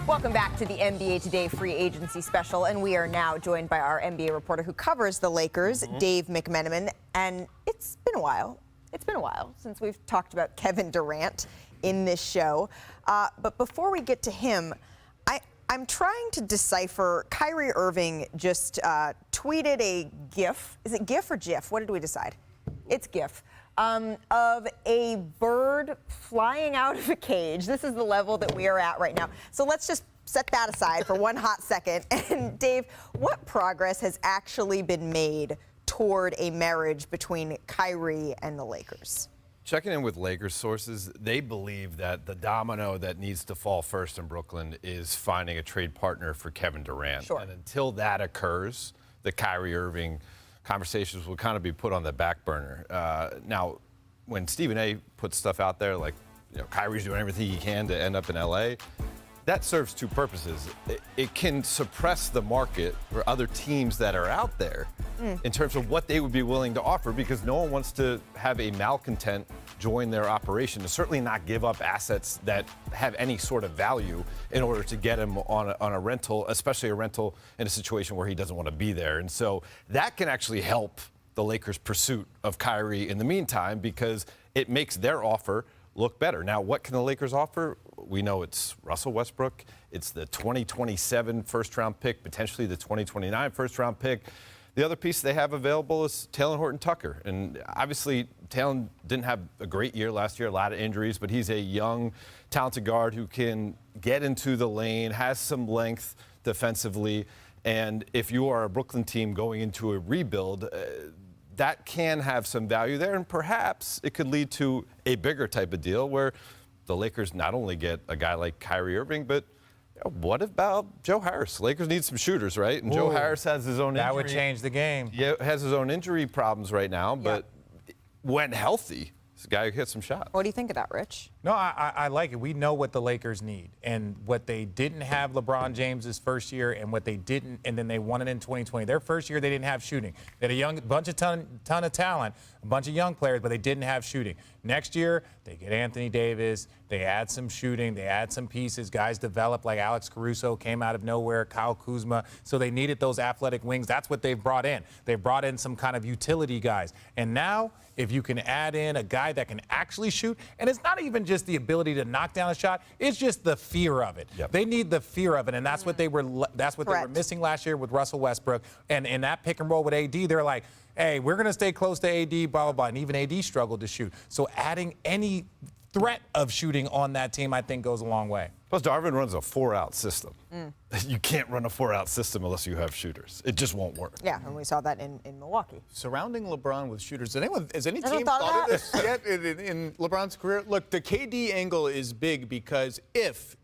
Welcome back to the NBA Today free agency special, and we are now joined by our NBA reporter who covers the Lakers, Dave McMenamin. And it's been a while. It's been a while since we've talked about Kevin Durant in this show. But before we get to him, I'm trying to decipher. Kyrie Irving just tweeted a GIF. Is it GIF or GIF? What did we decide? It's GIF. Of a bird flying out of a cage. This is the level that we are at right now. So let's just set that aside for one hot second. And Dave, what progress has actually been made toward a marriage between Kyrie and the Lakers? Checking in with Lakers sources, they believe that the domino that needs to fall first in Brooklyn is finding a trade partner for Kevin Durant. Sure. And until that occurs, the Kyrie Irving conversations will kind of be put on the back burner. Now, when Stephen A. puts stuff out there like, Kyrie's doing everything he can to end up in L.A., that serves two purposes. It can suppress the market for other teams that are out there in terms of what they would be willing to offer, because no one wants to have a malcontent join their operation, to certainly not give up assets that have any sort of value in order to get him on a rental, especially a rental in a situation where he doesn't want to be there. And so that can actually help the Lakers' pursuit of Kyrie in the meantime, because it makes their offer look better. Now, what can the Lakers offer? We know it's Russell Westbrook. It's the 2027 first-round pick, potentially the 2029 first-round pick. The other piece they have available is Talen Horton-Tucker. And obviously, Talen didn't have a great year last year, a lot of injuries, but he's a young, talented guard who can get into the lane, has some length defensively. And if you are a Brooklyn team going into a rebuild, that can have some value there, and perhaps it could lead to a bigger type of deal where the Lakers not only get a guy like Kyrie Irving, but what about Joe Harris? Lakers need some shooters, right? And Joe Harris has his own injury. That would change the game. Yeah, has his own injury problems right now, but when healthy, this guy who hit some shots. What do you think of that, Rich? No, I like it. We know what the Lakers need, and what they didn't have LeBron James's first year, and what they didn't, and then they won it in 2020. Their first year, they didn't have shooting. They had a ton of talent, a bunch of young players, but they didn't have shooting. Next year, they get Anthony Davis. They add some shooting. They add some pieces. Guys develop like Alex Caruso came out of nowhere, Kyle Kuzma. So they needed those athletic wings. That's what they've brought in. They've brought in some kind of utility guys. And now, if you can add in a guy that can actually shoot, and it's not even just the ability to knock down a shot, it's just the fear of it. Yep. They need the fear of it, and that's what they were missing last year with Russell Westbrook. And in that pick and roll with AD, they're like, hey, we're going to stay close to AD, blah, blah, blah. And even AD struggled to shoot. So adding any threat of shooting on that team, I think, goes a long way. Plus, Darvin runs a 4-out system. You can't run a 4-out system unless you have shooters. It just won't work. Yeah, and we saw that in Milwaukee. Surrounding LeBron with shooters. Has any team thought of this yet in LeBron's career? Look, the KD angle is big because if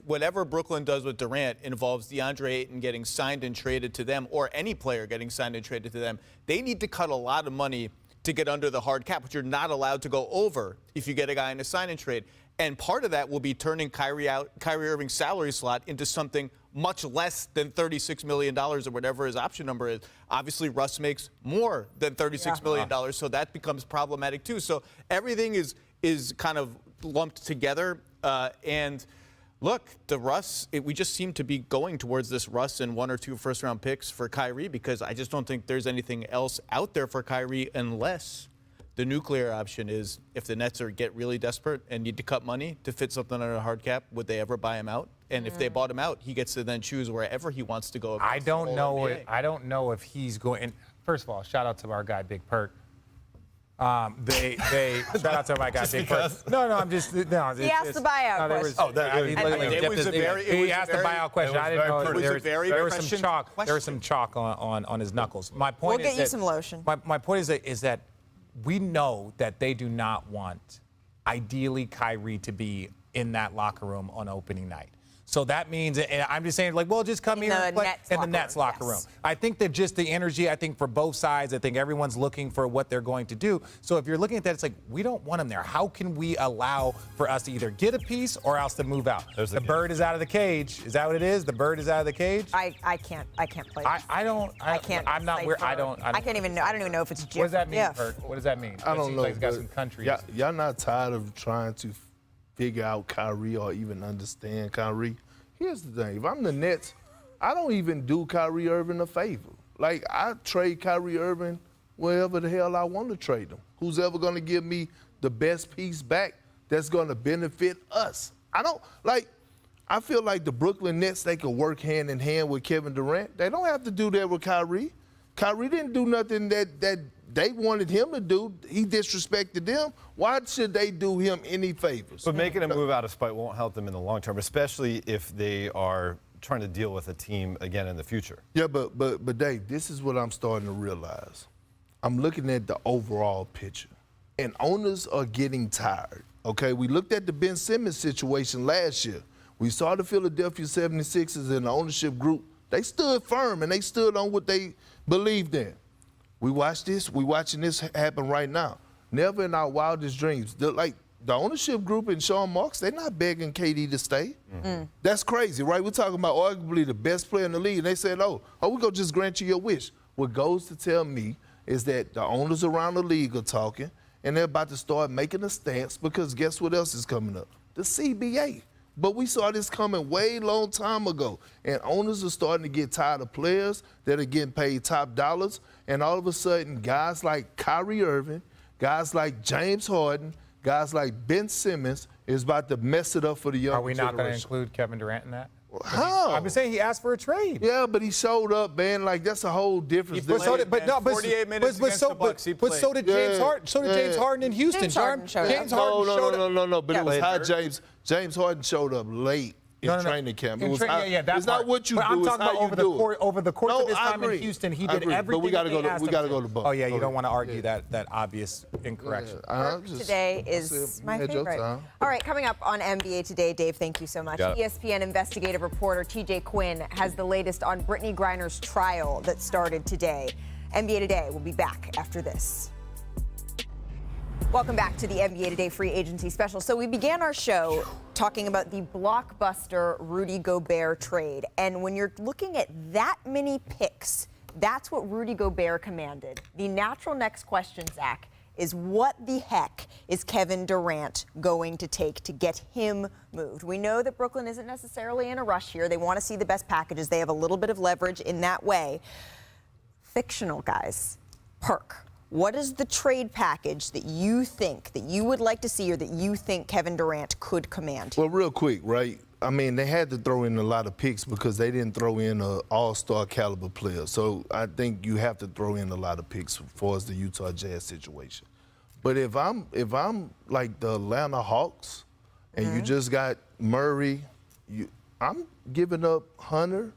whatever Brooklyn does with Durant involves DeAndre Ayton getting signed and traded to them, or any player getting signed and traded to them, they need to cut a lot of money to get under the hard cap, which you're not allowed to go over if you get a guy in a sign and trade. And part of that will be turning Kyrie Irving's salary slot into something much less than $36 million or whatever his option number is. Obviously, Russ makes more than $36 million, so that becomes problematic too. So everything is kind of lumped together. And look, we just seem to be going towards this Russ and 1 or 2 first-round picks for Kyrie, because I just don't think there's anything else out there for Kyrie unless the nuclear option is if the Nets get really desperate and need to cut money to fit something under a hard cap, would they ever buy him out? And if they bought him out, he gets to then choose wherever he wants to go. I don't know if he's going. And first of all, shout out to our guy Big Perk. They shout out to my guy Big Perk. No, I'm just He asked the buyout question. He asked the buyout question. I didn't know there was some chalk on his knuckles. My point is we'll get you some lotion. My point is that we know that they do not want, ideally, Kyrie to be in that locker room on opening night. So that means, and I'm just saying, like, well, just come here and play in the Nets locker room. I think that just the energy, I think for both sides, I think everyone's looking for what they're going to do. So if you're looking at that, it's like, we don't want him there. How can we allow for us to either get a piece or else to move out? The bird is out of the cage. Is that what it is? The bird is out of the cage? I can't play this. I can't. I'm not where I can't even know. I don't even know if it's GIF. What does that mean, Bert? What does that mean? I don't know. Like it's got some countries. Y'all not tired of trying to figure out Kyrie or even understand Kyrie? here's the thing. If I'm the Nets, I don't even do Kyrie Irving a favor. Like, I trade Kyrie Irving wherever the hell I want to trade him. Who's ever going to give me the best piece back that's going to benefit us? I feel like the Brooklyn Nets, they could work hand in hand with Kevin Durant. They don't have to do that with Kyrie. Kyrie didn't do nothing that they wanted him to do. He disrespected them. Why should they do him any favors? But making a move out of spite won't help them in the long term, especially if they are trying to deal with a team again in the future. Yeah, but Dave, this is what I'm starting to realize. I'm looking at the overall picture, and owners are getting tired. Okay, we looked at the Ben Simmons situation last year. We saw the Philadelphia 76ers and the ownership group. They stood firm, and they stood on what they believed in. We watching this happen right now. Never in our wildest dreams. The ownership group and Sean Marks, they're not begging KD to stay. Mm-hmm. That's crazy, right? We're talking about arguably the best player in the league, and they said, oh, we're going to just grant you your wish. What goes to tell me is that the owners around the league are talking, and they're about to start making a stance because guess what else is coming up? The CBA. But we saw this coming way long time ago, and owners are starting to get tired of players that are getting paid top dollars, and all of a sudden, guys like Kyrie Irving, guys like James Harden, guys like Ben Simmons is about to mess it up for the young generation. Are we not going to include Kevin Durant in that? How? I've been saying he asked for a trade. Yeah, but he showed up, man. Like, that's a whole difference. But 48 minutes against the Bucks, he played. But so did James Harden. So did James Harden in Houston. James Harden showed up. James Harden showed up. No. But it was how James Harden showed up late in training camp. It was it's not what you do. I'm talking about over the course of his time in Houston, he did everything. But we got to go to Bucks. Oh yeah, you don't want to argue that obvious incorrection. Today is my favorite. All right, coming up on NBA Today, Dave, thank you so much. ESPN investigative reporter TJ Quinn has the latest on Brittany Griner's trial that started today. NBA Today will be back after this. Welcome back to the NBA Today Free Agency Special. So we began our show talking about the blockbuster Rudy Gobert trade. And when you're looking at that many picks, that's what Rudy Gobert commanded. The natural next question, Zach, is what the heck is Kevin Durant going to take to get him moved? We know that Brooklyn isn't necessarily in a rush here. They want to see the best packages. They have a little bit of leverage in that way. Fictional guys, Perk. What is the trade package that you think, that you would like to see or that you think Kevin Durant could command? Well, real quick, right? I mean, they had to throw in a lot of picks because they didn't throw in an all-star caliber player. So I think you have to throw in a lot of picks as far as the Utah Jazz situation. But if I'm like the Atlanta Hawks and you just got Murray, I'm giving up Hunter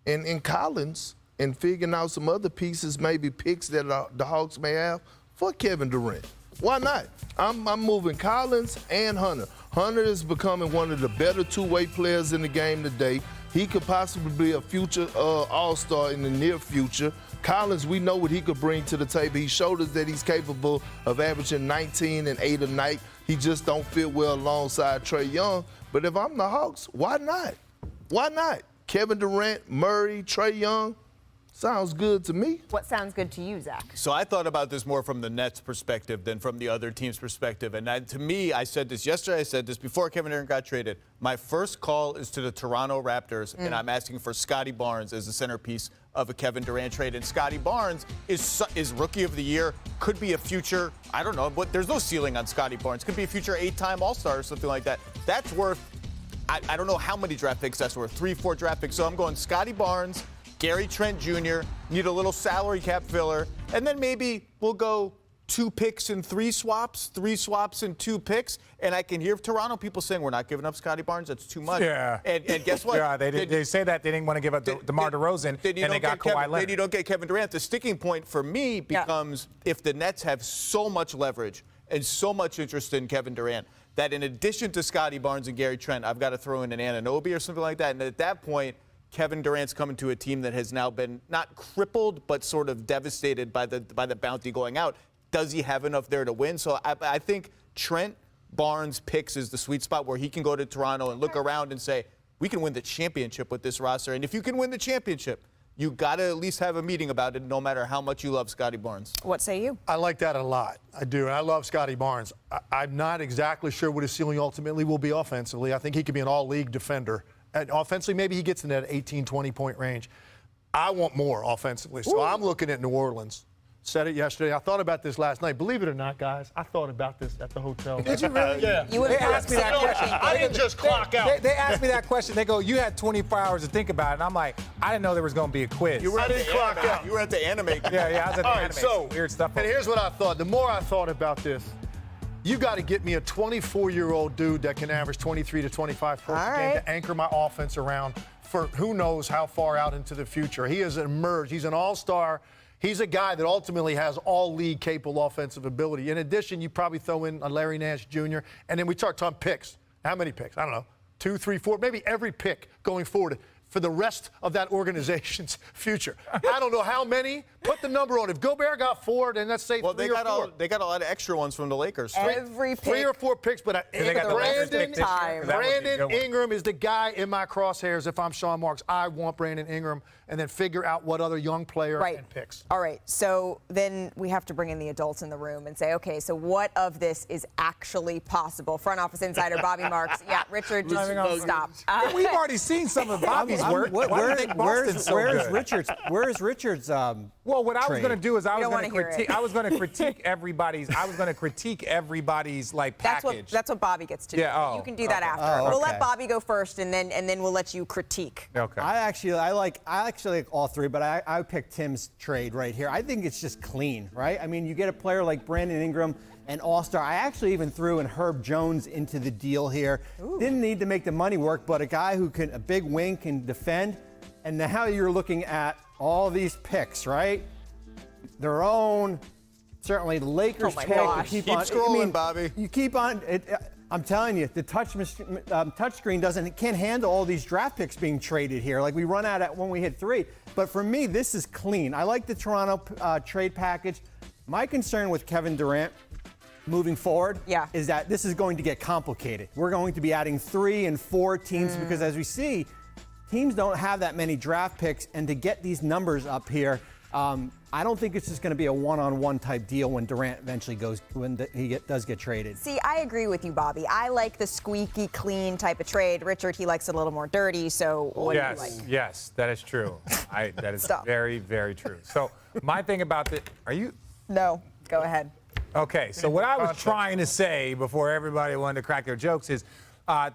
and Collins and figuring out some other pieces, maybe picks that the Hawks may have for Kevin Durant. Why not? I'm moving Collins and Hunter. Hunter is becoming one of the better two-way players in the game today. He could possibly be a future all-star in the near future. Collins, we know what he could bring to the table. He showed us that he's capable of averaging 19 and 8 a night. He just don't fit well alongside Trae Young. But if I'm the Hawks, why not? Why not? Kevin Durant, Murray, Trae Young. Sounds good to me. What sounds good to you, Zach? So I thought about this more from the Nets' perspective than from the other team's perspective. And to me, I said this yesterday, I said this before Kevin Durant got traded. My first call is to the Toronto Raptors, and I'm asking for Scotty Barnes as the centerpiece of a Kevin Durant trade. And Scotty Barnes is Rookie of the Year, could be a future, I don't know, but there's no ceiling on Scotty Barnes. Could be a future 8-time All-Star or something like that. That's worth, I don't know how many draft picks that's worth, 3-4 draft picks. So I'm going Scotty Barnes, Gary Trent Jr., need a little salary cap filler, and then maybe we'll go 2 picks and 3 swaps, 3 swaps and 2 picks, and I can hear Toronto people saying we're not giving up Scotty Barnes, that's too much. Yeah. And guess what? Yeah, they say that they didn't want to give up DeMar DeRozan, and they got Kawhi Leonard. Then you don't get Kevin Durant. The sticking point for me becomes if the Nets have so much leverage and so much interest in Kevin Durant that in addition to Scotty Barnes and Gary Trent, I've got to throw in an Anunoby or something like that, and at that point, Kevin Durant's coming to a team that has now been not crippled, but sort of devastated by the bounty going out. Does he have enough there to win? So I think Trent Barnes picks is the sweet spot where he can go to Toronto and look around and say, we can win the championship with this roster. And if you can win the championship, you got to at least have a meeting about it, no matter how much you love Scotty Barnes. What say you? I like that a lot. I do. And I love Scotty Barnes. I'm not exactly sure what his ceiling ultimately will be offensively. I think he could be an all-league defender And offensively, maybe he gets in that 18, 20-point range. I want more offensively. So I'm looking at New Orleans. Said it yesterday. I thought about this last night. Believe it or not, guys, I thought about this at the hotel. Did you really? Yeah. You would They asked me that question. I didn't just clock out. They asked me that question. They go, you had 24 hours to think about it. And I'm like, I didn't know there was going to be a quiz. I didn't clock out. You were at the anime. Yeah, I was at the All right, anime. so Weird stuff. And here's what I thought. The more I thought about this, you got to get me a 24-year-old dude that can average 23 to 25 points a game to anchor my offense around for who knows how far out into the future. He has emerged. He's an all-star. He's a guy that ultimately has all-league capable offensive ability. In addition, you probably throw in a Larry Nash Jr., and then we start talking picks. How many picks? I don't know. 2, 3, 4, maybe every pick going forward for the rest of that organization's future. I don't know how many. Put the number on. If Gobert got 4, then let's say 3 or 4. They got a lot of extra ones from the Lakers. Every pick. 3 or 4 picks, but they got the Lakers pick this year, 'cause that would be a Brandon good one. Ingram is the guy in my crosshairs. If I'm Sean Marks, I want Brandon Ingram, and then figure out what other young player and picks. All right. So then we have to bring in the adults in the room and say, okay, so what of this is actually possible? Front office insider Bobby Marks. Yeah, Richard, just stop. We've already seen some of Bobby's work. Why do you think Boston's so where's good? Richard's? Where's Richard's? Well, what I was going to do is I was going to critique everybody's. I was going to critique every's like package. That's what Bobby gets to do. Yeah, You can do that after. Oh, We'll okay. let Bobby go first, and then we'll let you critique. Okay. I actually like all three, but I picked Tim's trade right here. I think it's just clean, right? I mean, you get a player like Brandon Ingram, an all-star. I actually even threw in Herb Jones into the deal here. Didn't need to make the money work, but a guy who can, a big wing, can defend. And now you're looking at all these picks, right? Their own, certainly the Lakers Oh my pick. gosh. Keep scrolling, Bobby. You keep on. I'm telling you, the touchscreen can't handle all these draft picks being traded here. Like we run out at when we hit 3. But for me, this is clean. I like the Toronto trade package. My concern with Kevin Durant moving forward is that this is going to get complicated. We're going to be adding 3 and 4 teams because, as we see, teams don't have that many draft picks, and to get these numbers up here, I don't think it's just going to be a one-on-one type deal when Durant eventually goes, does get traded. See, I agree with you, Bobby. I like the squeaky clean type of trade. Richard, he likes it a little more dirty. So what do you like? Yes, that is true. That is very, very true. So my thing about No, go ahead. Okay, so what I was trying to say before everybody wanted to crack their jokes is,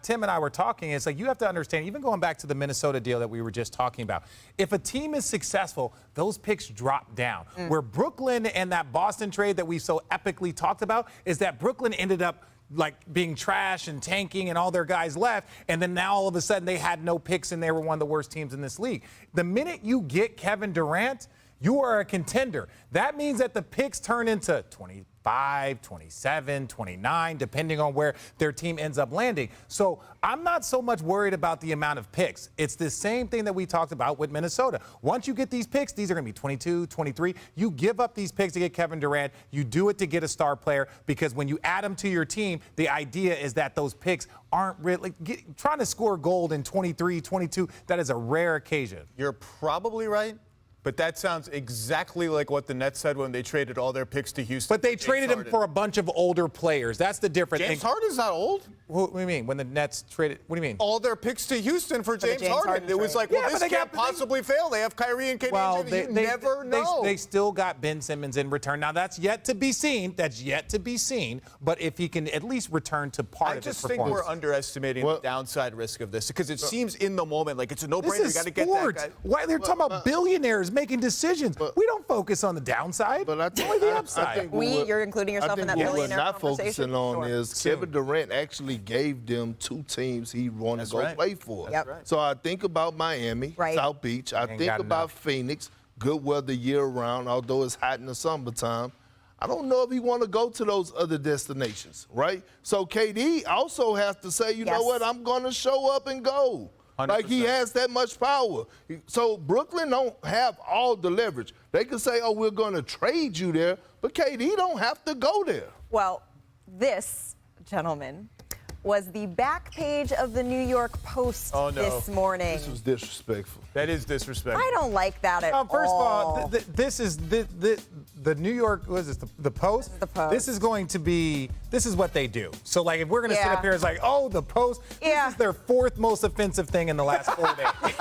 Tim and I were talking, it's like you have to understand, even going back to the Minnesota deal that we were just talking about, if a team is successful, those picks drop down. Where Brooklyn and that Boston trade that we so epically talked about is that Brooklyn ended up like being trash and tanking and all their guys left, and then now all of a sudden they had no picks and they were one of the worst teams in this league. The minute you get Kevin Durant, you are a contender. That means that the picks turn into 25, 27, 29, depending on where their team ends up landing. So I'm not so much worried about the amount of picks. It's the same thing that we talked about with Minnesota. Once you get these picks, these are going to be 22, 23. You give up these picks to get Kevin Durant. You do it to get a star player because when you add them to your team, the idea is that those picks aren't really trying to score gold in 23, 22. That is a rare occasion. You're probably right. But that sounds exactly like what the Nets said when they traded all their picks to Houston. But they traded him for a bunch of older players. That's the difference. James Harden's not old. What do you mean? When the Nets traded, what do you mean? All their picks to Houston for James Harden. It was like, well, this can't possibly fail. They have Kyrie and KD. Well, you never know. They still got Ben Simmons in return. Now, that's yet to be seen. But if he can at least return to part of his performance. I just think we're underestimating the downside risk of this because it seems in the moment like it's a no-brainer. You got to get that guy. Why they're talking about billionaires making decisions? We don't focus on the downside. But I think, only the upside. You're including yourself in that billionaire conversation. What we're not focusing on Sure. is Kevin Durant actually gave them 2 teams he wanted to go play for. Yep. Right. So I think about Miami, South Beach. I think about Phoenix, good weather year-round, although it's hot in the summertime. I don't know if he want to go to those other destinations, right? So KD also has to say, you know what, I'm going to show up and go. 100%. Like he has that much power. So Brooklyn don't have all the leverage. They can say, oh, we're going to trade you there, but KD don't have to go there. Well, this gentleman was the back page of the New York Post this morning. This was disrespectful. That is disrespectful. I don't like that at all. First of all, this is the New York, what is this, the Post? The Post. This is going to be, this is what they do. So, like, if we're going to sit up here, it's like, oh, the Post, this is their fourth most offensive thing in the last 4 days.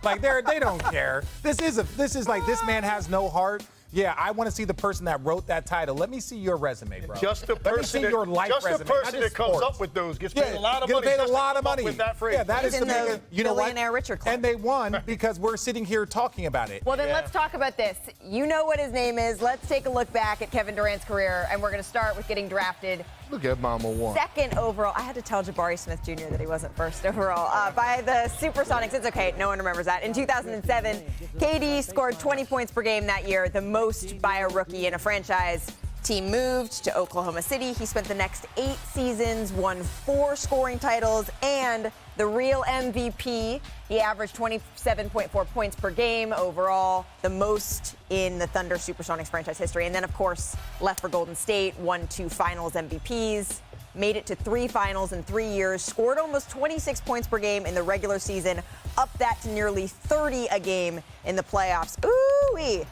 Like, they don't care. This is like, this man has no heart. Yeah, I want to see the person that wrote that title. Let me see your resume, bro. Just the person, Let me see your life resume. the person that comes up with those gets paid a lot of money. Paid a lot of money With that phrase. Yeah, that He's is in the the Billionaire Richard Club. And they won because we're sitting here talking about it. Well, then let's talk about this. You know what his name is. Let's take a look back at Kevin Durant's career, and we're going to start with getting drafted Look at Mama one. second overall. I had to tell Jabari Smith Jr. that he wasn't first overall by the Supersonics. It's okay. No one remembers that. In 2007, KD scored 20 points per game that year, the most by a rookie in a franchise. Team moved to Oklahoma City. He spent the next 8 seasons, won 4 scoring titles, and the real MVP. He averaged 27.4 points per game overall, the most in the Thunder Supersonics franchise history. And then, of course, left for Golden State, won 2 finals MVPs, made it to 3 finals in 3 years, scored almost 26 points per game in the regular season, up that to nearly 30 a game in the playoffs. Ooh-wee.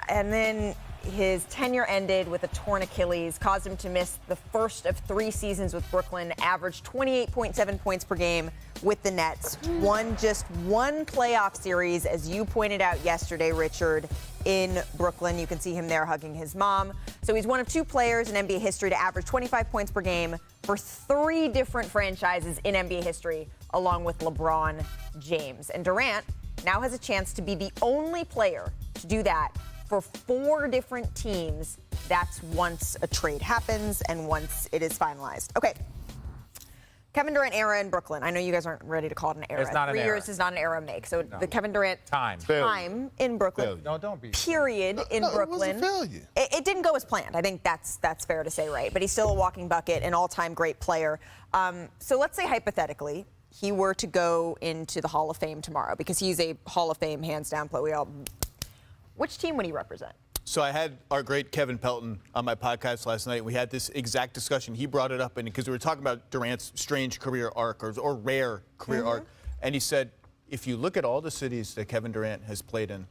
And then his tenure ended with a torn Achilles, caused him to miss the first of 3 seasons with Brooklyn, averaged 28.7 points per game with the Nets, won just 1 playoff series, as you pointed out yesterday, Richard, in Brooklyn. You can see him there hugging his mom. So he's one of 2 players in NBA history to average 25 points per game for 3 different franchises in NBA history, along with LeBron James. And Durant now has a chance to be the only player to do that for 4 different teams. That's once a trade happens and once it is finalized. Okay. Kevin Durant era in Brooklyn. I know you guys aren't ready to call it an era. It's not an 3 era. years is not an era make. So the Kevin Durant time in Brooklyn. Failure. No, don't be. Period in Brooklyn. It wasn't failure. It didn't go as planned. I think that's fair to say, right? But he's still a walking bucket, an all-time great player. So let's say hypothetically he were to go into the Hall of Fame tomorrow, because he's a Hall of Fame hands-down player. Which team would he represent? So I had our great Kevin Pelton on my podcast last night. We had this exact discussion. He brought it up because we were talking about Durant's strange career arc or rare career arc. And he said, if you look at all the cities that Kevin Durant has played in,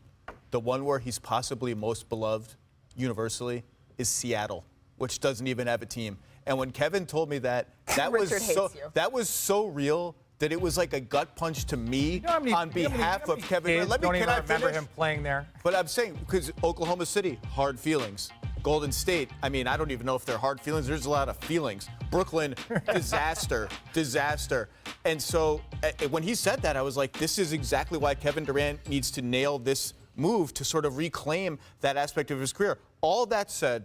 the one where he's possibly most beloved universally is Seattle, which doesn't even have a team. And when Kevin told me that, that was so real that it was like a gut punch to me on behalf of Kevin Durant. Can I remember him playing there? But I'm saying, because Oklahoma City, hard feelings. Golden State, I mean, I don't even know if they're hard feelings. There's a lot of feelings. Brooklyn, disaster. And so when he said that, I was like, this is exactly why Kevin Durant needs to nail this move to sort of reclaim that aspect of his career. All that said,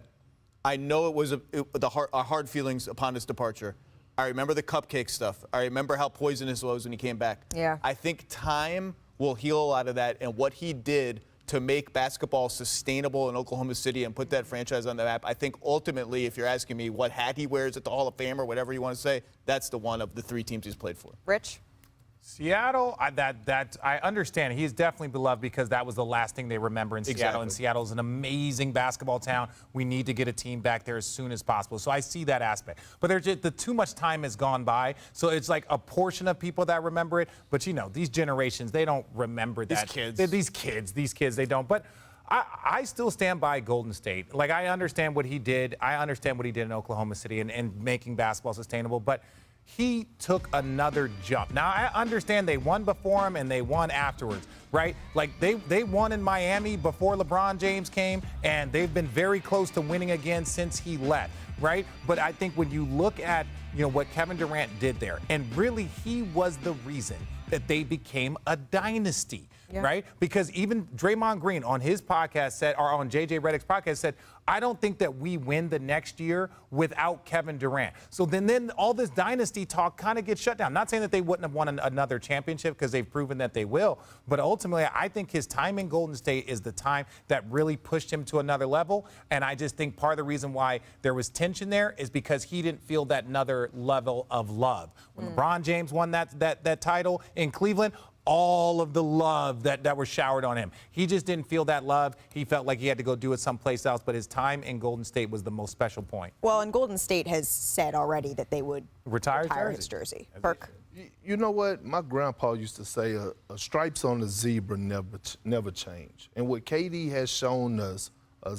I know it was hard feelings upon his departure. I remember the cupcake stuff. I remember how poisonous it was when he came back. Yeah. I think time will heal a lot of that, and what he did to make basketball sustainable in Oklahoma City and put that franchise on the map, I think ultimately, if you're asking me what hat he wears at the Hall of Fame or whatever you want to say, that's the one of the 3 teams he's played for. Rich? Seattle, I understand. He's definitely beloved because that was the last thing they remember in Seattle. Exactly. And Seattle is an amazing basketball town. We need to get a team back there as soon as possible. So I see that aspect. But there's just too much time has gone by. So it's like a portion of people that remember it. But, you know, these generations, they don't remember that. These kids, they don't. But I still stand by Golden State. Like, I understand what he did. I understand what he did in Oklahoma City and making basketball sustainable. But he took another jump. Now, I understand they won before him and they won afterwards, right? Like, they won in Miami before LeBron James came, and they've been very close to winning again since he left, right? But I think when you look at, you know, what Kevin Durant did there, and really he was the reason that they became a dynasty. Yeah. Right? Because even Draymond Green on his podcast said, or on JJ Redick's podcast said, I don't think that we win the next year without Kevin Durant. So then all this dynasty talk kind of gets shut down. Not saying that they wouldn't have won another championship, because they've proven that they will. But ultimately, I think his time in Golden State is the time that really pushed him to another level. And I just think part of the reason why there was tension there is because he didn't feel that another level of love. When LeBron James won that title in Cleveland, all of the love that was showered on him. He just didn't feel that love. He felt like he had to go do it someplace else, but his time in Golden State was the most special point. Well, and Golden State has said already that they would retire his jersey. Perk. You know what? My grandpa used to say a stripes on the zebra never change. And what KD has shown us, a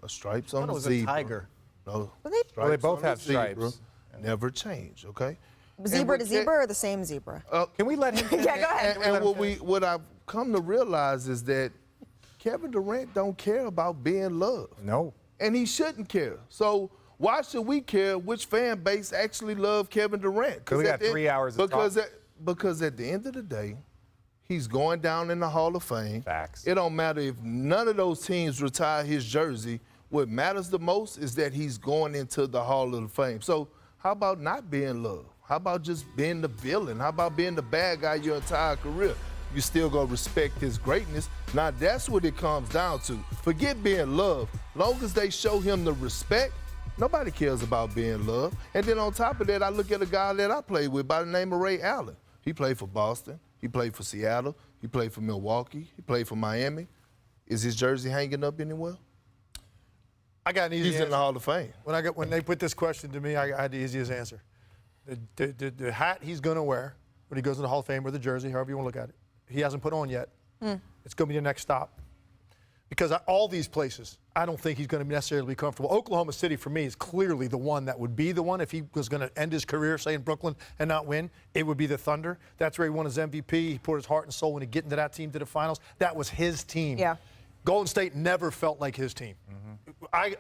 stripes on the zebra. It was a tiger. No, they both on the have stripes. zebra never change, okay? Zebra to zebra or the same zebra? Can we let him? Yeah, go ahead. And what I've come to realize is that Kevin Durant don't care about being loved. No. And he shouldn't care. So why should we care which fan base actually love Kevin Durant? Because we got 3 hours of talk. Because at the end of the day, he's going down in the Hall of Fame. Facts. It don't matter if none of those teams retire his jersey. What matters the most is that he's going into the Hall of Fame. So how about not being loved? How about just being the villain? How about being the bad guy your entire career? You still gonna respect his greatness. Now that's what it comes down to. Forget being loved. Long as they show him the respect, nobody cares about being loved. And then on top of that, I look at a guy that I played with by the name of Ray Allen. He played for Boston. He played for Seattle. He played for Milwaukee. He played for Miami. Is his jersey hanging up anywhere? I got an easy He's answer. in the Hall of Fame. When they put this question to me, I had the easiest answer. The hat he's going to wear when he goes to the Hall of Fame, or the jersey, however you want to look at it, he hasn't put on yet. It's going to be the next stop. Because all these places, I don't think he's going to necessarily be comfortable. Oklahoma City, for me, is clearly the one that would be the one. If he was going to end his career, say, in Brooklyn and not win, it would be the Thunder. That's where he won his MVP. He poured his heart and soul into getting to that team to the finals. That was his team. Yeah. Golden State never felt like his team.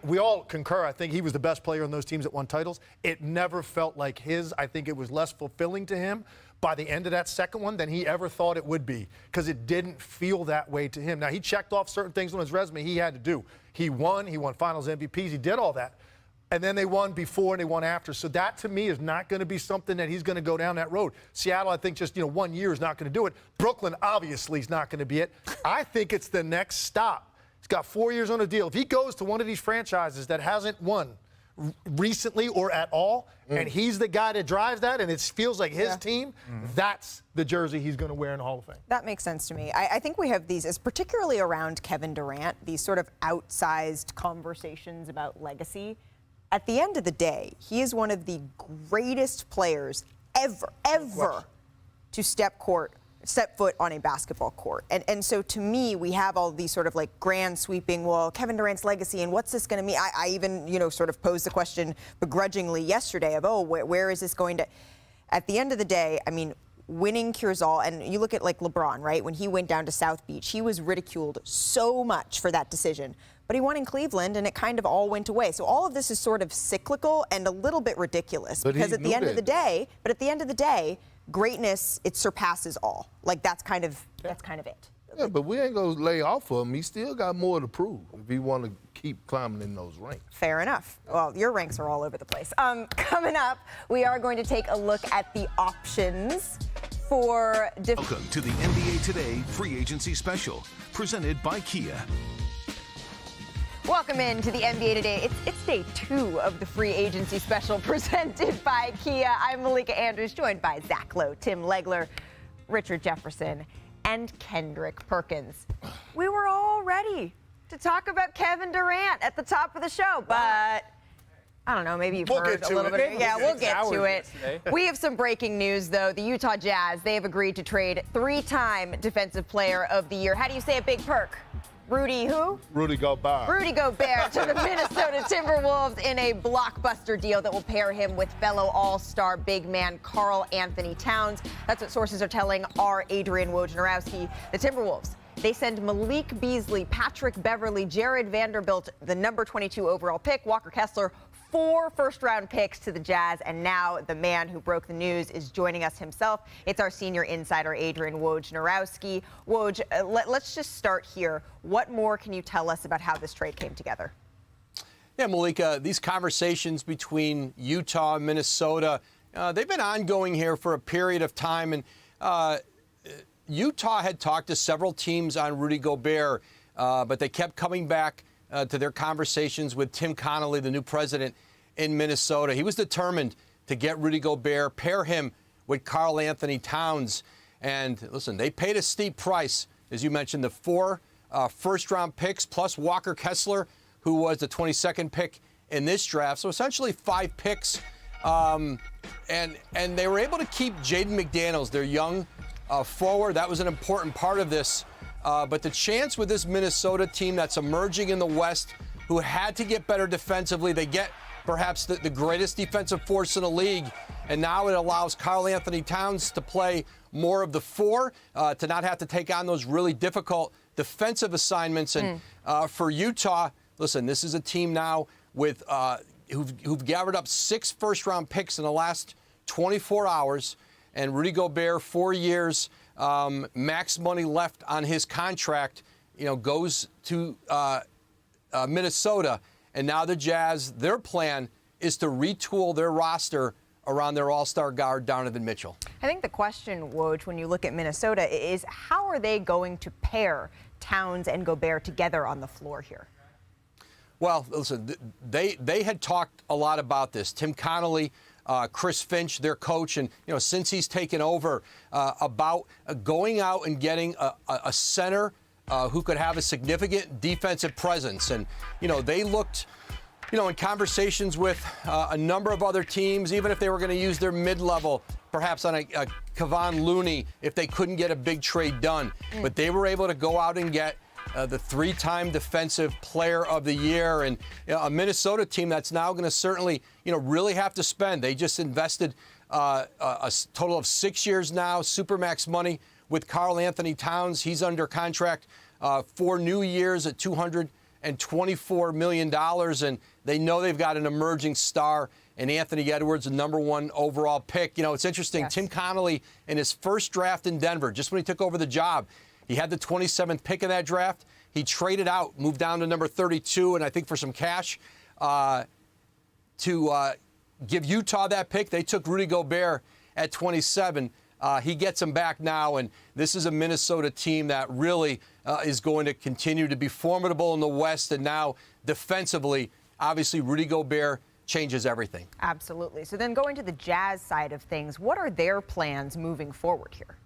We all concur. I think he was the best player on those teams that won titles. It never felt like his. I think it was less fulfilling to him by the end of that second one than he ever thought it would be, because it didn't feel that way to him. Now, he checked off certain things on his resume he had to do. He won finals MVPs, he did all that. And then they won before and they won after. So that, to me, is not going to be something that he's going to go down that road. Seattle, I think just 1 year is not going to do it. Brooklyn, obviously, is not going to be it. I think it's the next stop. He's got 4 years on a deal. If he goes to one of these franchises that hasn't won recently or at all, and he's the guy that drives that, and it feels like his team, that's the jersey he's going to wear in the Hall of Fame. That makes sense to me. I think we have these, particularly around Kevin Durant, these sort of outsized conversations about legacy. At the end of the day, he is one of the greatest players ever to step foot on a basketball court. And so to me, we have all these sort of like grand sweeping, well, Kevin Durant's legacy and what's this going to mean? I even, sort of posed the question begrudgingly yesterday of, where is this going to? At the end of the day, I mean, winning cures all. And you look at like LeBron, right? When he went down to South Beach, he was ridiculed so much for that decision. But he won in Cleveland, and it kind of all went away. So all of this is sort of cyclical and a little bit ridiculous. But because at the end of the day, greatness, it surpasses all. Like that's kind of it. Yeah, but we ain't gonna lay off of him. He still got more to prove if he want to keep climbing in those ranks. Fair enough. Well, your ranks are all over the place. Coming up, we are going to take a look at the options for Welcome to the NBA Today Free Agency Special, presented by Kia. Welcome in to the NBA Today. It's day 2 of the free agency special presented by Kia. I'm Malika Andrews, joined by Zach Lowe, Tim Legler, Richard Jefferson, and Kendrick Perkins. We were all ready to talk about Kevin Durant at the top of the show, but I don't know, maybe you've heard a little bit. Yeah, we'll get to it. We have some breaking news, though. The Utah Jazz, they have agreed to trade 3-time Defensive Player of the Year. How do you say it, Big Perk? Rudy who? Rudy Gobert. Rudy Gobert to the Minnesota Timberwolves in a blockbuster deal that will pair him with fellow all-star big man Karl Anthony Towns. That's what sources are telling our Adrian Wojnarowski. The Timberwolves, they send Malik Beasley, Patrick Beverley, Jared Vanderbilt, the number 22 overall pick, Walker Kessler, 4 first-round picks to the Jazz, and now the man who broke the news is joining us himself. It's our senior insider, Adrian Wojnarowski. Woj, let's just start here. What more can you tell us about how this trade came together? Yeah, Malika, these conversations between Utah and Minnesota, they've been ongoing here for a period of time, and Utah had talked to several teams on Rudy Gobert, but they kept coming back to their conversations with Tim Connolly, the new president in Minnesota. He was determined to get Rudy Gobert, pair him with Karl Anthony Towns. And listen, they paid a steep price, as you mentioned, the 4 first-round picks plus Walker Kessler, who was the 22nd pick in this draft. So essentially 5 picks. And they were able to keep Jaden McDaniels, their young forward. That was an important part of this. But the chance with this Minnesota team that's emerging in the West, who had to get better defensively, they get perhaps the greatest defensive force in the league. And now it allows Karl Anthony Towns to play more of the 4, to not have to take on those really difficult defensive assignments. And for Utah, listen, this is a team now with who've gathered up 6 first-round picks in the last 24 hours. And Rudy Gobert, 4 years, max money left on his contract, goes to Minnesota. And now the Jazz, their plan is to retool their roster around their all-star guard, Donovan Mitchell. I think the question, Woj, when you look at Minnesota, is how are they going to pair Towns and Gobert together on the floor here? Well, listen, they had talked a lot about this. Tim Connolly, Chris Finch, their coach, and since he's taken over, about going out and getting a center who could have a significant defensive presence. And they looked, in conversations with a number of other teams, even if they were going to use their mid-level, perhaps on a Kevon Looney, if they couldn't get a big trade done. But they were able to go out and get the 3-time Defensive Player of the Year, and a Minnesota team that's now going to certainly, really have to spend. They just invested a total of 6 years now, supermax money with Karl Anthony Towns. He's under contract 4 new years at $224 million, and they know they've got an emerging star in Anthony Edwards, the #1 overall pick. It's interesting. Yes. Tim Connolly, in his first draft in Denver, just when he took over the job, he had the 27th pick in that draft. He traded out, moved down to number 32, and I think for some cash to give Utah that pick. They took Rudy Gobert at 27. He gets him back now, and this is a Minnesota team that really is going to continue to be formidable in the West. And now defensively, obviously, Rudy Gobert changes everything. Absolutely. So then going to the Jazz side of things, what are their plans moving forward here?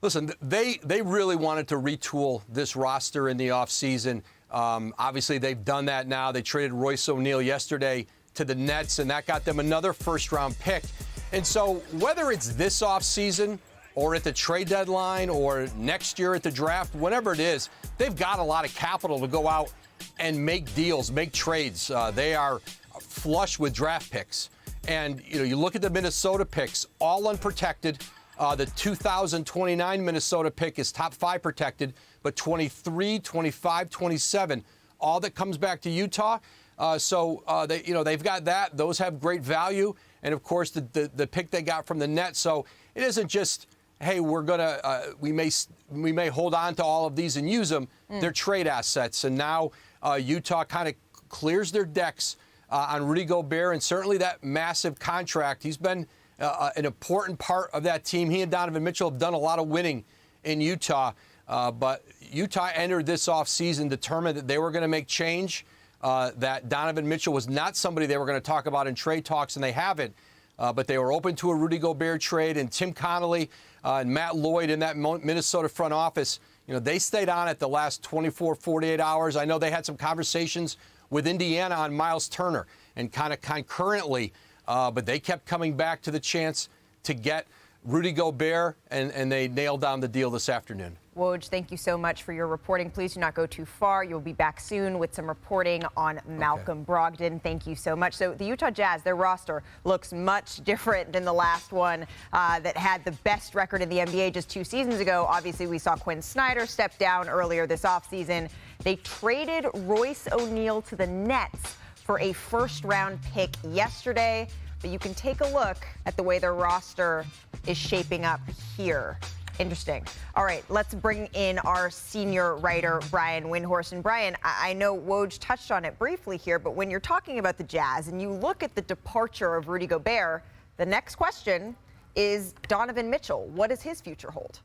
Listen, they really wanted to retool this roster in the offseason. Obviously, they've done that now. They traded Royce O'Neal yesterday to the Nets, and that got them another first-round pick. And so whether it's this offseason or at the trade deadline or next year at the draft, whenever it is, they've got a lot of capital to go out and make deals, make trades. They are flush with draft picks. And, you look at the Minnesota picks, all unprotected. The 2029 Minnesota pick is top 5 protected, but 23, 25, 27, all that comes back to Utah. They've got that. Those have great value. And, of course, the pick they got from the Nets. So it isn't just, hey, we may hold on to all of these and use them. They're trade assets. And now Utah kind of clears their decks on Rudy Gobert, and certainly that massive contract. He's been an important part of that team. He and Donovan Mitchell have done a lot of winning in Utah. But Utah entered this offseason determined that they were going to make change, that Donovan Mitchell was not somebody they were going to talk about in trade talks, and they haven't. But they were open to a Rudy Gobert trade, and Tim Connolly and Matt Lloyd in that Minnesota front office, they stayed on it the last 24, 48 hours. I know they had some conversations with Indiana on Miles Turner and kind of concurrently, but they kept coming back to the chance to get Rudy Gobert, and they nailed down the deal this afternoon. Woj, thank you so much for your reporting. Please do not go too far. You'll be back soon with some reporting on Malcolm Brogdon. Thank you so much. So the Utah Jazz, their roster looks much different than the last one that had the best record in the NBA just 2 seasons ago. Obviously, we saw Quinn Snyder step down earlier this offseason. They traded Royce O'Neal to the Nets for a first-round pick yesterday. But you can take a look at the way their roster is shaping up here. Interesting. All right, let's bring in our senior writer, Brian Windhorst. And Brian, I know Woj touched on it briefly here, but when you're talking about the Jazz and you look at the departure of Rudy Gobert, the next question is Donovan Mitchell. What does his future hold?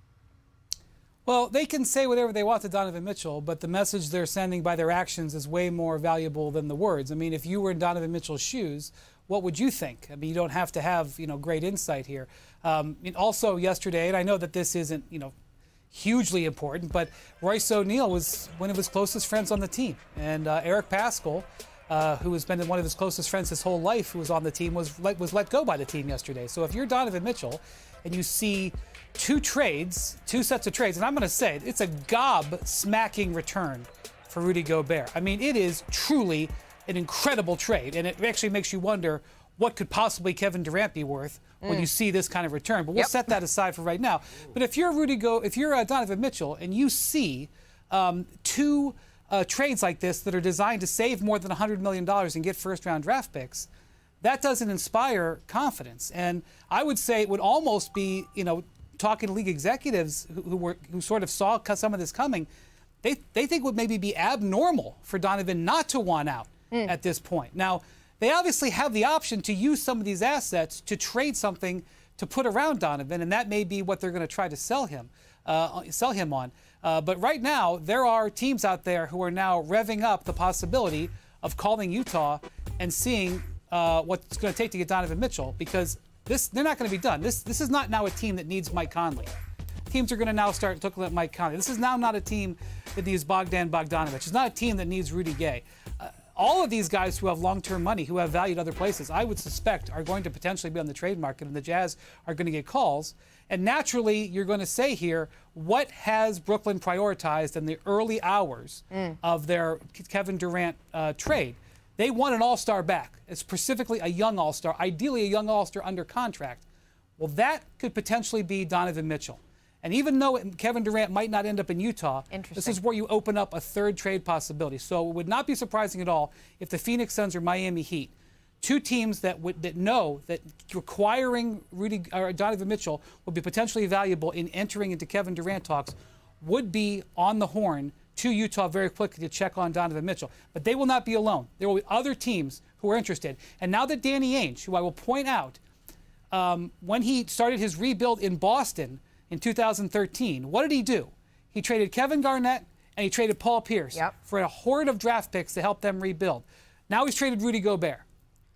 Well, they can say whatever they want to Donovan Mitchell, but the message they're sending by their actions is way more valuable than the words. I mean, if you were in Donovan Mitchell's shoes, what would you think? I mean, you don't have to have, great insight here. And also yesterday, and I know that this isn't, hugely important, but Royce O'Neal was one of his closest friends on the team. And Eric Paschal, who has been one of his closest friends his whole life, who was on the team, was let go by the team yesterday. So if you're Donovan Mitchell and you see two sets of trades, and I'm going to say it's a gob-smacking return for Rudy Gobert. I mean, it is truly an incredible trade, and it actually makes you wonder what could possibly Kevin Durant be worth when you see this kind of return. But we'll set that aside for right now. But if you're Donovan Mitchell and you see two trades like this that are designed to save more than $100 million and get first-round draft picks, that doesn't inspire confidence. And I would say it would almost be, talking to league executives who sort of saw some of this coming, they think would maybe be abnormal for Donovan not to want out at this point. Now, they obviously have the option to use some of these assets to trade something to put around Donovan, and that may be what they're going to try to sell him on. But right now, there are teams out there who are now revving up the possibility of calling Utah and seeing what it's going to take to get Donovan Mitchell, because they're not going to be done. This is not now a team that needs Mike Conley. Teams are going to now start looking at Mike Conley. This is now not a team that needs Bogdan Bogdanovic. It's not a team that needs Rudy Gay. All of these guys who have long-term money, who have value at other places, I would suspect are going to potentially be on the trade market, and the Jazz are going to get calls. And naturally, you're going to say here, what has Brooklyn prioritized in the early hours of their Kevin Durant trade? They want an all-star back. It's specifically a young all-star, ideally a young all-star under contract. Well, that could potentially be Donovan Mitchell. And even though Kevin Durant might not end up in Utah, this is where you open up a third trade possibility. So it would not be surprising at all if the Phoenix Suns or Miami Heat, two teams that know that requiring Donovan Mitchell would be potentially valuable in entering into Kevin Durant talks, would be on the horn to Utah very quickly to check on Donovan Mitchell. But they will not be alone. There will be other teams who are interested. And now that Danny Ainge, who I will point out, when he started his rebuild in Boston in 2013, what did he do? He traded Kevin Garnett and he traded Paul Pierce for a horde of draft picks to help them rebuild. Now he's traded Rudy Gobert.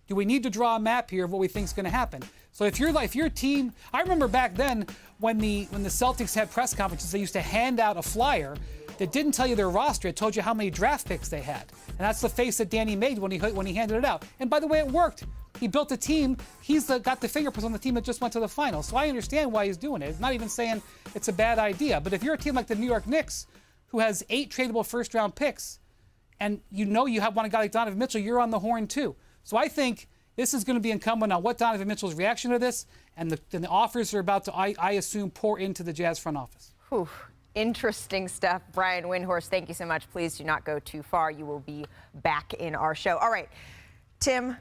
Do we need to draw a map here of what we think is going to happen? So if your team, I remember back then when the Celtics had press conferences, they used to hand out a flyer that didn't tell you their roster. It told you how many draft picks they had. And that's the face that Danny made when he handed it out. And by the way, it worked. He built a team. He's got the fingerprints on the team that just went to the finals. So I understand why he's doing it. It's not even saying it's a bad idea. But if you're a team like the New York Knicks, who has 8 tradable first-round picks, and you want a guy like Donovan Mitchell, you're on the horn too. So I think this is going to be incumbent on what Donovan Mitchell's reaction to this, and the offers are about to, I assume, pour into the Jazz front office. Whew. Interesting stuff. Brian Windhorst, thank you so much. Please do not go too far. You will be back in our show. All right, Tim.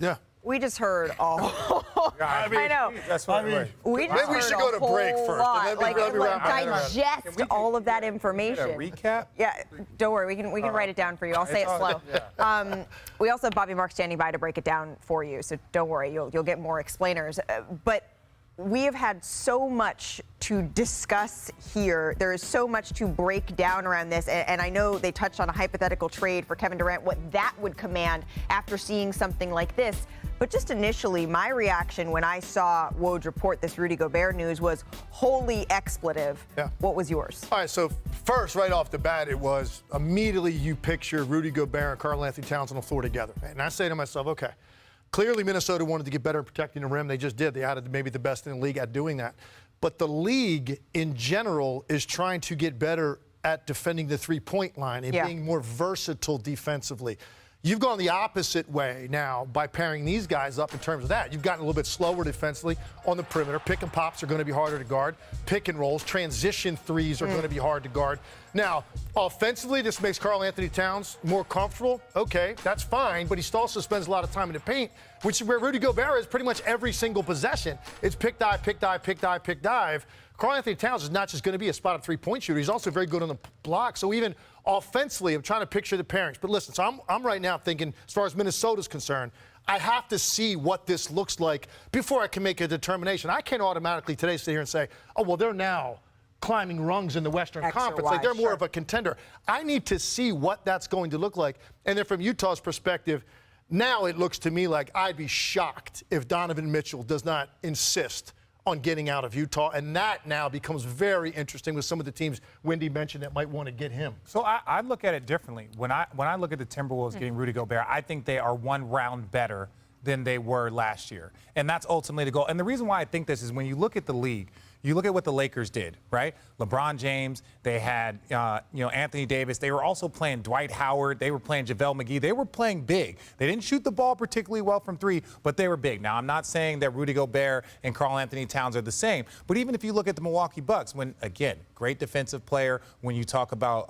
Yeah. We just heard I know. That's what maybe we should go to break first. And then we digest all of that information. Recap? Yeah, don't worry. We can write it down for you. I'll say it slow. Yeah. We also have Bobby Mark standing by to break it down for you, so don't worry. You'll get more explainers. But we have had so much to discuss here. There is so much to break down around this. And I know they touched on a hypothetical trade for Kevin Durant, what that would command after seeing something like this. But just initially, my reaction when I saw Woj report this Rudy Gobert news was wholly expletive. Yeah. What was yours? All right, so first, right off the bat, it was immediately you picture Rudy Gobert and Karl-Anthony Towns on the floor together. And I say to myself, okay, clearly Minnesota wanted to get better at protecting the rim. They just did. They added maybe the best in the league at doing that. But the league in general is trying to get better at defending the three-point line and being more versatile defensively. You've gone the opposite way now by pairing these guys up in terms of that. You've gotten a little bit slower defensively on the perimeter. Pick and pops are going to be harder to guard. Pick and rolls, transition threes are going to be hard to guard. Now, offensively, this makes Karl-Anthony Towns more comfortable. Okay, that's fine, but he still also spends a lot of time in the paint, which is where Rudy Gobert is pretty much every single possession. It's pick, dive, pick, dive, pick, dive, pick, dive. Karl-Anthony Towns is not just going to be a spotted three-point shooter. He's also very good on the block. So even offensively, I'm trying to picture the pairings. But listen, so I'm right now thinking, as far as Minnesota's concerned, I have to see what this looks like before I can make a determination. I can't automatically today sit here and say, oh, well, they're now climbing rungs in the Western Conference. Like they're more of a contender. I need to see what that's going to look like. And then from Utah's perspective, Now it looks to me like I'd be shocked if Donovan Mitchell does not insist on getting out of Utah, and that now becomes very interesting with some of the teams Wendy mentioned that might want to get him. So I look at it differently. When I look at the Timberwolves getting Rudy Gobert, I think they are one round better than they were last year. And that's ultimately the goal. And the reason why I think this is when you look at the league, you look at what the Lakers did, right? LeBron James, they had, Anthony Davis. They were also playing Dwight Howard. They were playing JaVale McGee. They were playing big. They didn't shoot the ball particularly well from three, but they were big. Now, I'm not saying that Rudy Gobert and Karl Anthony Towns are the same, but even if you look at the Milwaukee Bucks, when, again, great defensive player, when you talk about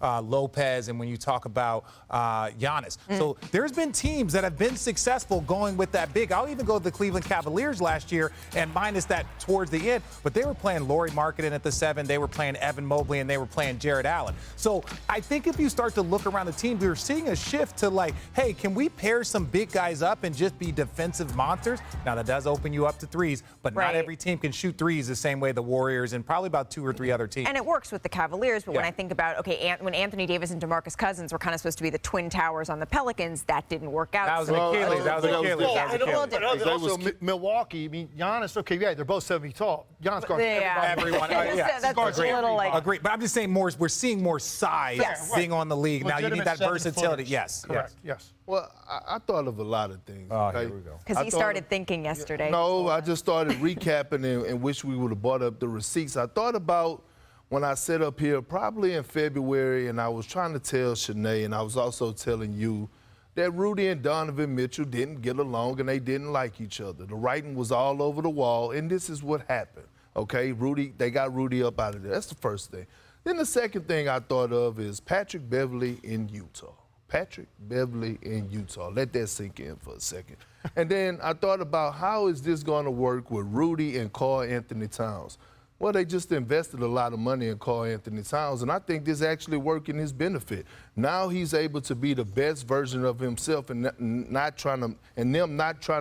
Lopez and when you talk about Giannis. So there's been teams that have been successful going with that big. I'll even go to the Cleveland Cavaliers last year and minus that towards the end, but they were playing Lauri Markkanen at the 7, they were playing Evan Mobley, and they were playing Jared Allen. So I think if you start to look around the team, we're seeing a shift to like, hey, can we pair some big guys up and just be defensive monsters? Now that does open you up to threes, but not every team can shoot threes the same way the Warriors and probably about 2 or 3 other teams. And it works with the Cavaliers, but when I think about, when Anthony Davis and DeMarcus Cousins were kind of supposed to be the twin towers on the Pelicans, that didn't work out. That was an Achilles. That was an Achilles. Also, Milwaukee, I mean, Giannis, okay, yeah, they're both 7 feet tall. Giannis guards everyone. That's a little like... Agreed. But I'm just saying we're seeing more size being on the league. Now you need that versatility. Yes. Correct. Yes. Well, I thought of a lot of things. Oh, okay? here we go. Because he started thinking yesterday. No, I just started recapping and wish we would have brought up the receipts. I thought about when I set up here probably in February, and I was trying to tell Shanae, and I was also telling you that Rudy and Donovan Mitchell didn't get along and they didn't like each other. The writing was all over the wall, and this is what happened. Okay, they got Rudy up out of there. That's the first thing. Then the second thing I thought of is Patrick Beverley in Utah. Patrick Beverley in Utah. Let that sink in for a second. And then I thought about how is this going to work with Rudy and Karl Anthony Towns? Well, they just invested a lot of money in Karl Anthony Towns, and I think this actually worked in his benefit. Now he's able to be the best version of himself and them not trying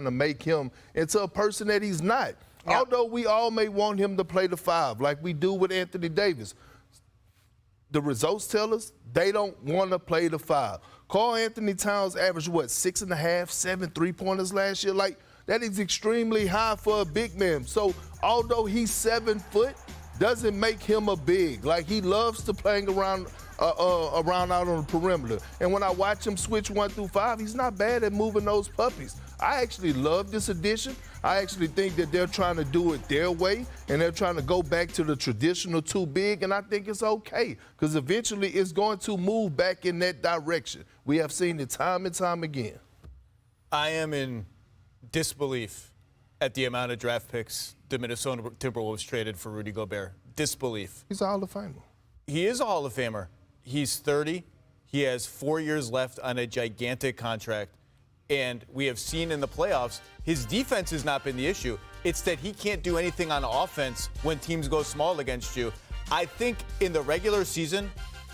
to make him into a person that he's not. Yeah. Although we all may want him to play the 5 like we do with Anthony Davis, the results tell us they don't want to play the 5. Karl Anthony Towns averaged, 6.5, 7 3-pointers last year? Like, that is extremely high for a big man. So although he's 7 foot, doesn't make him a big. Like, he loves to playing around out on the perimeter. And when I watch him switch 1 through 5, he's not bad at moving those puppies. I actually love this addition. I actually think that they're trying to do it their way, and they're trying to go back to the traditional 2 big, and I think it's okay, because eventually it's going to move back in that direction. We have seen it time and time again. I am in disbelief at the amount of draft picks the Minnesota Timberwolves traded for Rudy Gobert. Disbelief. He's a Hall of Famer. He is a Hall of Famer. He's 30. He has 4 years left on a gigantic contract. And we have seen in the playoffs, his defense has not been the issue. It's that he can't do anything on offense when teams go small against you. I think in the regular season,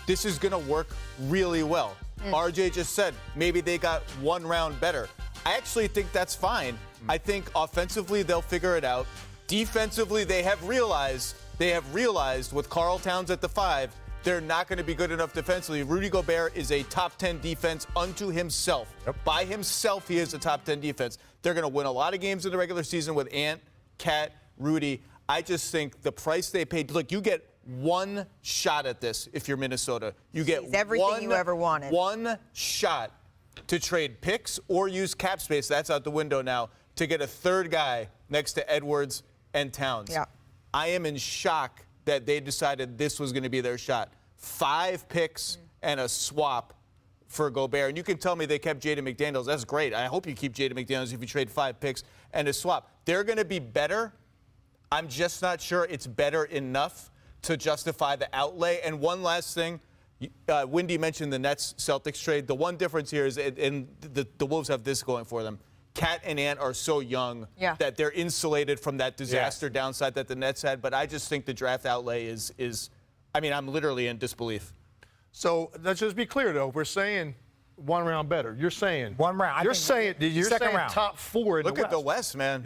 this is going to work really well. RJ just said maybe they got 1 round better. I actually think that's fine. I think offensively they'll figure it out. Defensively, they have realized with Karl Towns at the 5, they're not going to be good enough defensively. Rudy Gobert is a top 10 defense unto himself. By himself, he is a top 10 defense. They're going to win a lot of games in the regular season with Ant, Cat, Rudy. I just think the price they paid. Look, you get 1 shot at this if you're Minnesota. You get everything you ever wanted. 1 shot to trade picks or use cap space. That's out the window now to get a 3rd guy next to Edwards and Towns. Yeah. I am in shock that they decided this was going to be their shot. 5 picks and a swap for Gobert. And you can tell me they kept Jaden McDaniels. That's great. I hope you keep Jaden McDaniels if you trade 5 picks and a swap. They're going to be better. I'm just not sure it's better enough to justify the outlay. And one last thing. Wendy mentioned the Nets-Celtics trade. The one difference here is, and the Wolves have this going for them. Cat and Ant are so young that they're insulated from that disaster downside that the Nets had. But I just think the draft outlay is I'm literally in disbelief. So let's just be clear, though. We're saying 1 round better. You're saying 1 round. You're saying round. top 4 in Look the West. at the West, man.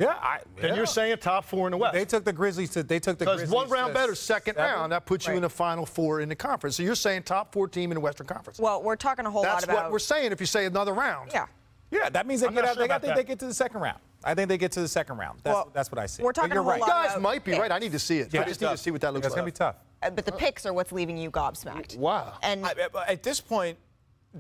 And you're saying top 4 in the West. They took the Grizzlies to. Because 1 round better, 2nd round, that puts you in the final 4 in the conference. So you're saying top 4 team in the Western Conference. Well, we're talking a whole lot about. That's what we're saying. If you say another round. Yeah. Yeah, that means they I'm get not out. sure I about think that. they get to the second round. I think they get to the second round. That's what I see. we're But talking you're a whole right. You lot guys might be right. I need to see it. Yeah. I just need to see what that looks It's like. gonna be tough. But the picks are what's leaving you gobsmacked. Wow. And At this point,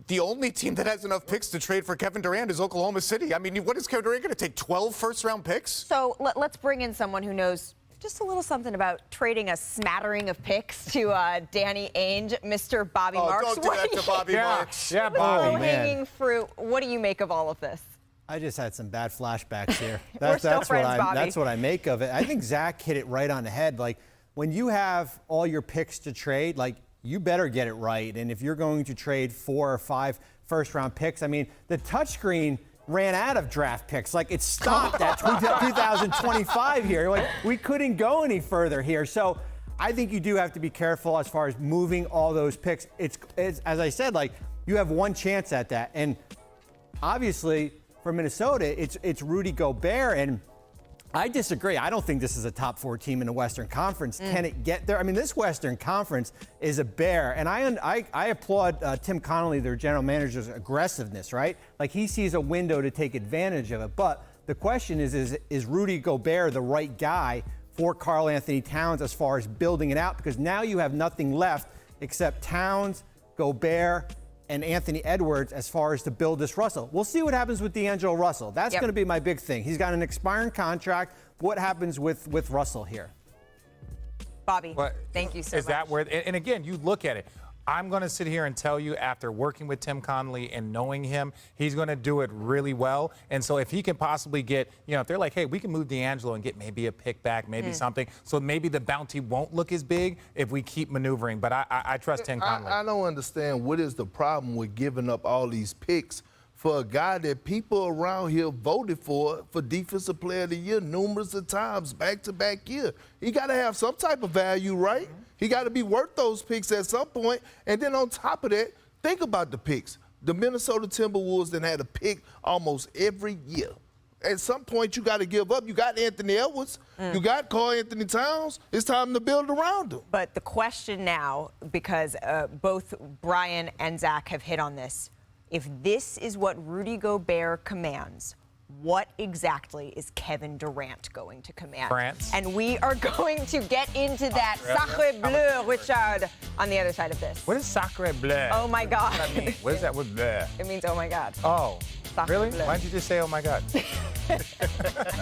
the only team that has enough picks to trade for Kevin Durant is Oklahoma City. I mean, what is Kevin Durant going to take? 12 first-round picks? so let's bring in someone who knows just a little something about trading a smattering of picks to Danny Ainge, Mr. Bobby Marks. Don't do that to Bobby Marks. Yeah, Bobby. Low-hanging fruit. What do you make of all of this? I just had some bad flashbacks here. We're still friends, Bobby. That's what I make of it. I think Zach hit it right on the head. Like, when you have all your picks to trade, like, you better get it right. And if you're going to trade 4 or 5 first-round picks, I mean, the touchscreen ran out of draft picks. Like, it stopped at 2025 here. Like, we couldn't go any further here. So I think you do have to be careful as far as moving all those picks. It's as I said, like, you have one chance at that. And obviously, for Minnesota, it's Rudy Gobert. And I disagree. I don't think this is a top 4 team in the Western Conference. Can it get there? I mean, this Western Conference is a bear. And I applaud Tim Connolly, their general manager's aggressiveness, right? Like, he sees a window to take advantage of it. But the question is Rudy Gobert the right guy for Karl Anthony Towns as far as building it out? Because now you have nothing left except Towns, Gobert, and Anthony Edwards as far as to build this Russell. We'll see what happens with D'Angelo Russell. That's going to be my big thing. He's got an expiring contract. What happens with Russell here? Bobby, thank you so much. Is that where? And again, you look at it. I'm going to sit here and tell you, after working with Tim Connolly and knowing him, he's going to do it really well. And so if he can possibly get, if they're like, hey, we can move D'Angelo and get maybe a pick back, maybe something. So maybe the bounty won't look as big if we keep maneuvering. But I trust Tim Connolly. I don't understand what is the problem with giving up all these picks for a guy that people around here voted for Defensive Player of the Year numerous of times, back-to-back year. He got to have some type of value, right? He got to be worth those picks at some point. And then on top of that, think about the picks. The Minnesota Timberwolves then had a pick almost every year. At some point, you got to give up. You got Anthony Edwards. You got Karl Anthony Towns. It's time to build around him. But the question now, because both Brian and Zach have hit on this, if this is what Rudy Gobert commands, what exactly is Kevin Durant going to command? France. And we are going to get into that sacre bleu, Richard, on the other side of this. What is sacre bleu? Oh, my God. What does that mean? What is that with bleu? It means, oh, my God. Oh, Sacre really? bleu. Why don't you just say, oh, my God?